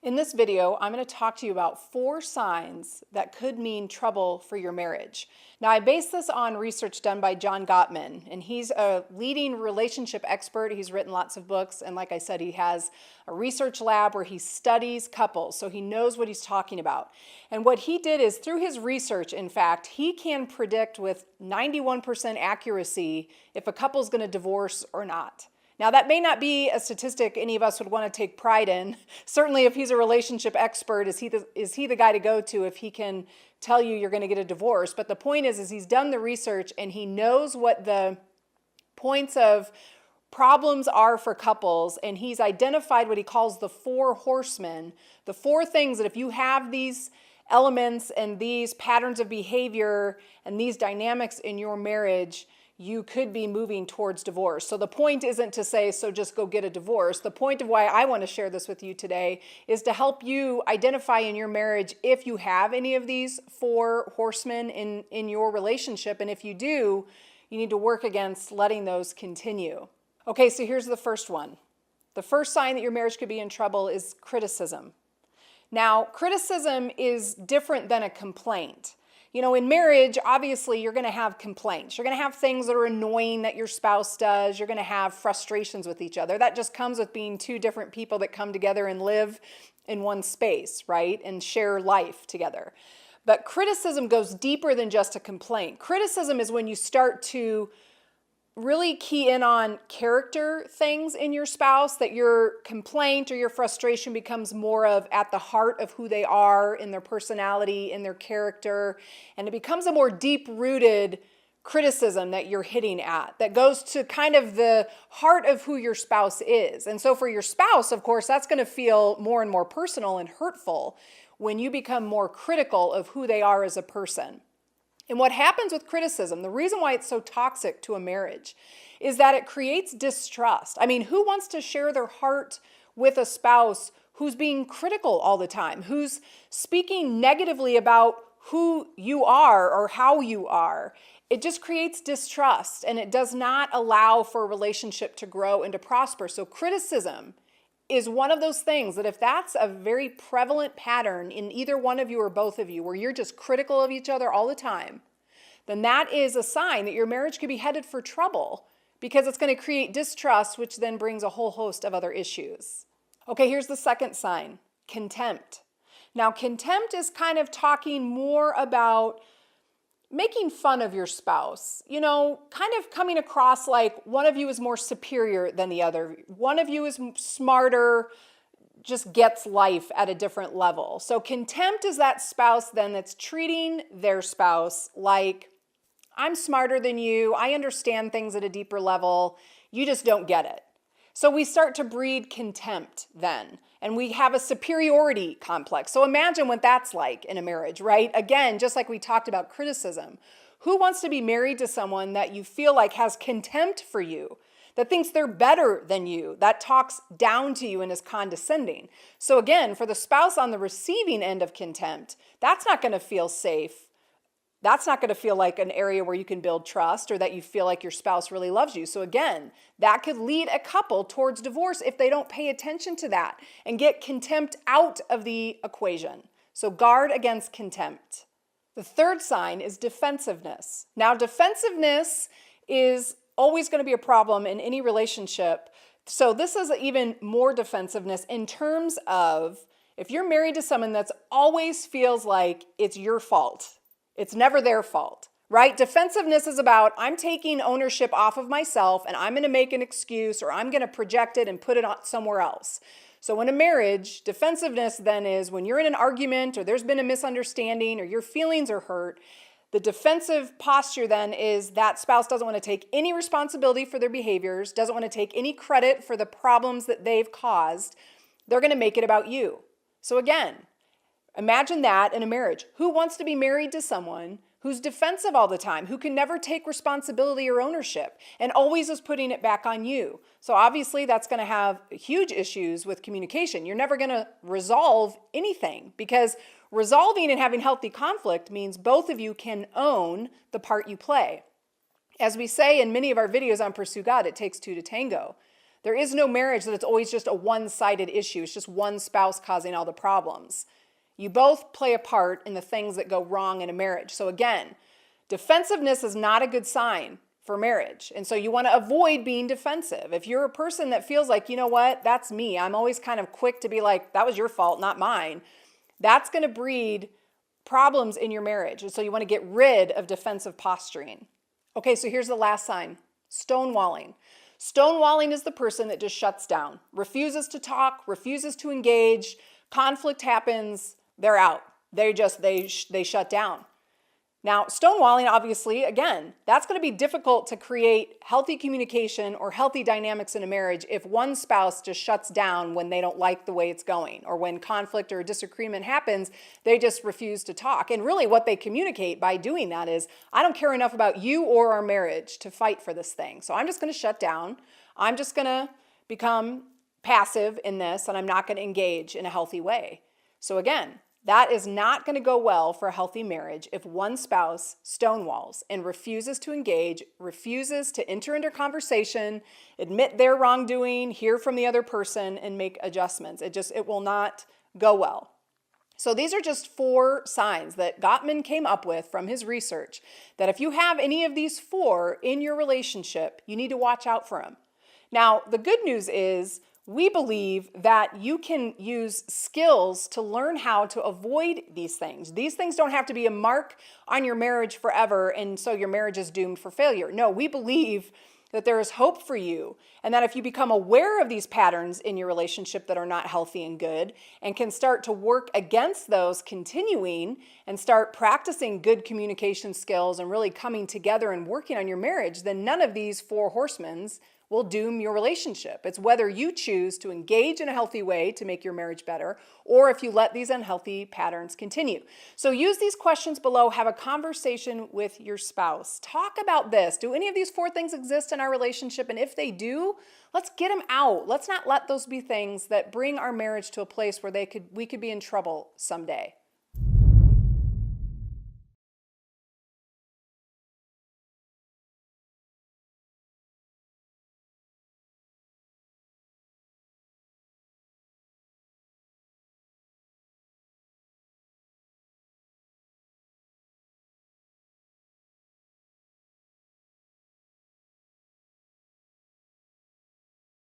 In this video, I'm going to talk to you about 4 signs that could mean trouble for your marriage. Now, I base this on research done by Gottman, and he's a leading relationship expert. He's written lots of books, and like I said, he has a research lab where he studies couples, so he knows what he's talking about. And what he did is, through his research, in fact, he can predict with 91% accuracy if a couple's going to divorce or not. Now, that may not be a statistic any of us would want to take pride in. Certainly, if he's a relationship expert, is he the guy to go to if he can tell you you're going to get a divorce? But the point is he's done the research and he knows what the points of problems are for couples, and he's identified what he calls the 4 horsemen, the 4 things that if you have these elements and these patterns of behavior and these dynamics in your marriage, you could be moving towards divorce. So the point isn't to say, so just go get a divorce. The point of why I want to share this with you today is to help you identify in your marriage if you have any of these 4 horsemen in your relationship. And if you do, you need to work against letting those continue. Okay, so here's the first one. The first sign that your marriage could be in trouble is criticism. Now, criticism is different than a complaint. You know, in marriage, obviously, you're going to have complaints. You're going to have things that are annoying that your spouse does. You're going to have frustrations with each other. That just comes with being 2 different people that come together and live in one space, right? And share life together. But criticism goes deeper than just a complaint. Criticism is when you start to really key in on character things in your spouse, that your complaint or your frustration becomes more of at the heart of who they are in their personality, in their character, and it becomes a more deep-rooted criticism that you're hitting at that goes to kind of the heart of who your spouse is. And so for your spouse, of course, that's going to feel more and more personal and hurtful when you become more critical of who they are as a person. And what happens with criticism, the reason why it's so toxic to a marriage, is that it creates distrust. I mean, who wants to share their heart with a spouse who's being critical all the time, who's speaking negatively about who you are or how you are? It just creates distrust, and it does not allow for a relationship to grow and to prosper. So criticism is one of those things that if that's a very prevalent pattern in either one of you or both of you, where you're just critical of each other all the time, then that is a sign that your marriage could be headed for trouble, because it's going to create distrust, which then brings a whole host of other issues. Okay, here's the second sign, contempt. Now, contempt is kind of talking more about making fun of your spouse, you know, kind of coming across like one of you is more superior than the other. One of you is smarter, just gets life at a different level. So contempt is that spouse then that's treating their spouse like, I'm smarter than you, I understand things at a deeper level, you just don't get it. So we start to breed contempt then, and we have a superiority complex. So imagine what that's like in a marriage, right? Again, just like we talked about criticism. Who wants to be married to someone that you feel like has contempt for you, that thinks they're better than you, that talks down to you and is condescending? So again, for the spouse on the receiving end of contempt, that's not going to feel safe. That's not going to feel like an area where you can build trust or that you feel like your spouse really loves you. So again, that could lead a couple towards divorce if they don't pay attention to that and get contempt out of the equation. So guard against contempt. The third sign is defensiveness. Now, defensiveness is always going to be a problem in any relationship. So this is even more defensiveness in terms of if you're married to someone that's always feels like it's your fault. It's never their fault, right? Defensiveness is about, I'm taking ownership off of myself and I'm going to make an excuse or I'm going to project it and put it on somewhere else. So in a marriage, defensiveness then is when you're in an argument or there's been a misunderstanding or your feelings are hurt, the defensive posture then is that spouse doesn't want to take any responsibility for their behaviors, doesn't want to take any credit for the problems that they've caused. They're going to make it about you. So again, imagine that in a marriage. Who wants to be married to someone who's defensive all the time, who can never take responsibility or ownership and always is putting it back on you? So obviously that's going to have huge issues with communication. You're never going to resolve anything, because resolving and having healthy conflict means both of you can own the part you play. As we say in many of our videos on Pursue God, it takes 2 to tango. There is no marriage that it's always just a one-sided issue. It's just one spouse causing all the problems. You both play a part in the things that go wrong in a marriage. So again, defensiveness is not a good sign for marriage. And so you want to avoid being defensive. If you're a person that feels like, you know what, that's me. I'm always kind of quick to be like, that was your fault, not mine. That's going to breed problems in your marriage. And so you want to get rid of defensive posturing. Okay, so here's the last sign, stonewalling. Stonewalling is the person that just shuts down, refuses to talk, refuses to engage. Conflict happens, they're out. They shut down. Now, stonewalling, obviously, again, that's going to be difficult to create healthy communication or healthy dynamics in a marriage if one spouse just shuts down when they don't like the way it's going, or when conflict or disagreement happens, they just refuse to talk. And really what they communicate by doing that is, I don't care enough about you or our marriage to fight for this thing. So I'm just going to shut down. I'm just going to become passive in this, and I'm not going to engage in a healthy way. So again, that is not going to go well for a healthy marriage if one spouse stonewalls and refuses to engage, refuses to enter into conversation, admit their wrongdoing, hear from the other person, and make adjustments. It will not go well. So these are just 4 signs that Gottman came up with from his research that if you have any of these 4 in your relationship, you need to watch out for them. Now, the good news is, we believe that you can use skills to learn how to avoid these things. These things don't have to be a mark on your marriage forever, and so your marriage is doomed for failure. No, we believe that there is hope for you, and that if you become aware of these patterns in your relationship that are not healthy and good, and can start to work against those continuing, and start practicing good communication skills and really coming together and working on your marriage, then none of these 4 horsemen will doom your relationship. It's whether you choose to engage in a healthy way to make your marriage better, or if you let these unhealthy patterns continue. So use these questions below. Have a conversation with your spouse. Talk about this. Do any of these 4 things exist in our relationship? And if they do, let's get them out. Let's not let those be things that bring our marriage to a place where we could be in trouble someday.